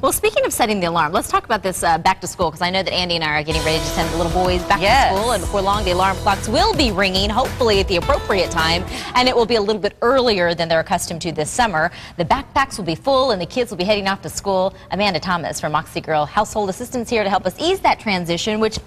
Well, speaking of setting the alarm, let's talk about this back to school, because I know that Andy and I are getting ready to send the little boys back to school, and before long the alarm clocks will be ringing, hopefully at the appropriate time, and it will be a little bit earlier than they're accustomed to this summer. The backpacks will be full and the kids will be heading off to school. Amanda Thomas from Moxie Girl Household Assistance here to help us ease that transition, which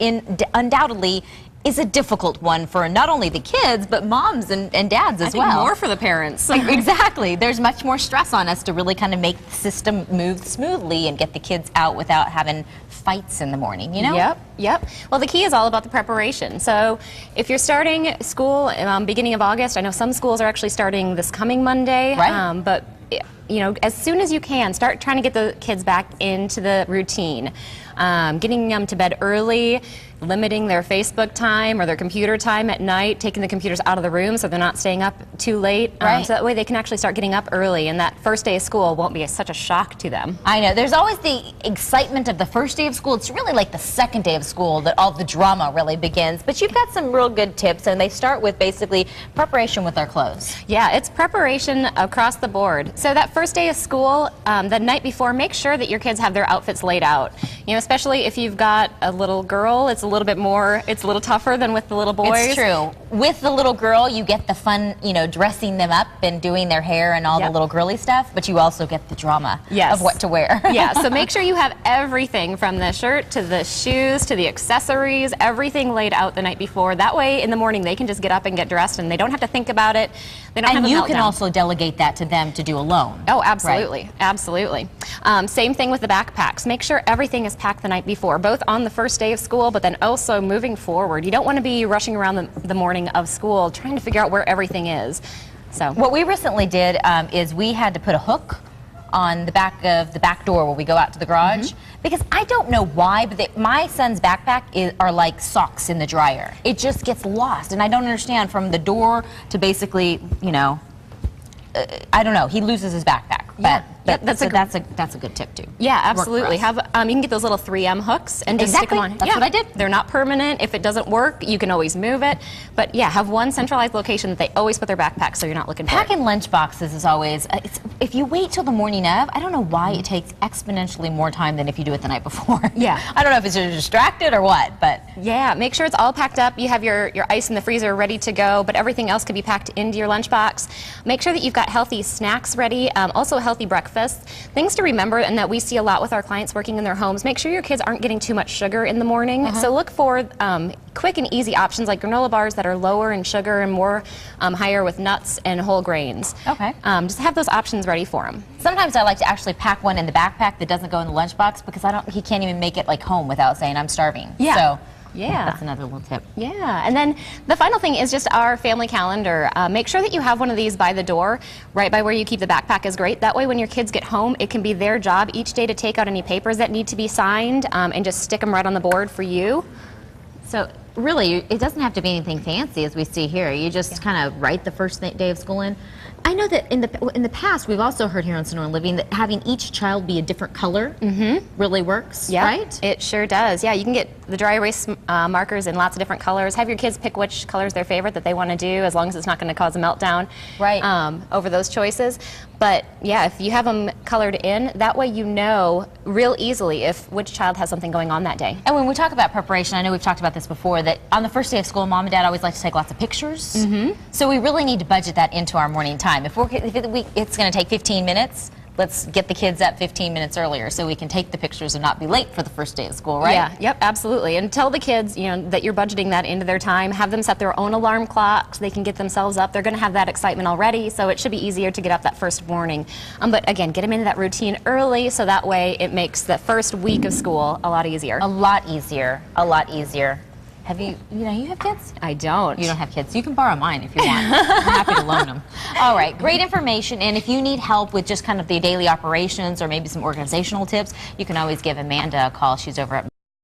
undoubtedly is a difficult one for not only the kids, but moms and dads as well. I think more for the parents. Exactly. There's much more stress on us to really kind of make the system move smoothly and get the kids out without having fights in the morning, you know? Yep. Well, the key is all about the preparation. So if you're starting school beginning of August, I know some schools are actually starting this coming Monday, right. But you know, as soon as you can, start trying to get the kids back into the routine. Getting them to bed early, limiting their Facebook time or their computer time at night, taking the computers out of the room so they're not staying up too late. Right. So that way they can actually start getting up early, and that first day of school won't be such a shock to them. I know. There's always the excitement of the first day of school. It's really like the second day of school that all the drama really begins. But you've got some real good tips, and they start with basically preparation with our clothes. Yeah, it's preparation across the board. So that first day of school, the night before, make sure that your kids have their outfits laid out. You know, especially if you've got a little girl, it's a little tougher than with the little boys. It's true. With the little girl, you get the fun, you know, dressing them up and doing their hair and all the little girly stuff, but you also get the drama of what to wear. Yeah, so make sure you have everything from the shirt to the shoes to the accessories, everything laid out the night before. That way, in the morning, they can just get up and get dressed, and they don't have to think about it. They don't have a meltdown. And you can also delegate that to them to do alone. Oh, absolutely. Right. Absolutely. Same thing with the backpacks. Make sure everything is packed the night before, both on the first day of school, but then also moving forward. You don't want to be rushing around the morning of school trying to figure out where everything is. So what we recently did is we had to put a hook on the back of the back door where we go out to the garage, because I don't know why, but my son's backpack are like socks in the dryer. It just gets lost, and I don't understand, from the door to basically, you know, I don't know. He loses his backpack. That's a good tip too. Yeah, absolutely. Have you can get those little 3M hooks and just stick them on. That's what I did. They're not permanent. If it doesn't work, you can always move it. But yeah, have one centralized location that they always put their backpack, so you're not looking for it. Packing lunch boxes is always. If you wait till the morning of, I don't know why it takes exponentially more time than if you do it the night before. Yeah. I don't know if it's just distracted or what, but yeah, make sure it's all packed up. You have your ice in the freezer ready to go, but everything else can be packed into your lunchbox. Make sure that you've got healthy snacks ready, also a healthy breakfast. Things to remember, and that we see a lot with our clients working in their homes, make sure your kids aren't getting too much sugar in the morning. So look for quick and easy options like granola bars that are lower in sugar and more higher with nuts and whole grains. Okay. Just have those options ready for them. Sometimes I like to actually pack one in the backpack that doesn't go in the lunchbox, because he can't even make it like home without saying I'm starving. Yeah. So yeah, that's another little tip. Yeah, and then the final thing is just our family calendar. Make sure that you have one of these by the door, right by where you keep the backpack is great. That way when your kids get home, it can be their job each day to take out any papers that need to be signed and just stick them right on the board for you. So really, it doesn't have to be anything fancy, as we see here. You just kind of write the first day of school in. I know that in the past, we've also heard here on Sonora Living that having each child be a different color really works, right? It sure does. Yeah, you can get the dry erase markers in lots of different colors. Have your kids pick which color's their favorite that they want to do, as long as it's not going to cause a meltdown over those choices. But yeah, if you have them colored in, that way you know real easily which child has something going on that day. And when we talk about preparation, I know we've talked about this before, that on the first day of school, Mom and Dad always like to take lots of pictures. So we really need to budget that into our morning time. If it's going to take 15 minutes, let's get the kids up 15 minutes earlier so we can take the pictures and not be late for the first day of school, right? Yeah, yep, absolutely. And tell the kids, you know, that you're budgeting that into their time. Have them set their own alarm clock so they can get themselves up. They're going to have that excitement already, so it should be easier to get up that first morning. But again, get them into that routine early, so that way it makes the first week of school a lot easier. A lot easier. A lot easier. Have you have kids? I don't. You don't have kids. You can borrow mine if you want. I'm happy to loan them. All right, great information. And if you need help with just kind of the daily operations or maybe some organizational tips, you can always give Amanda a call. She's over at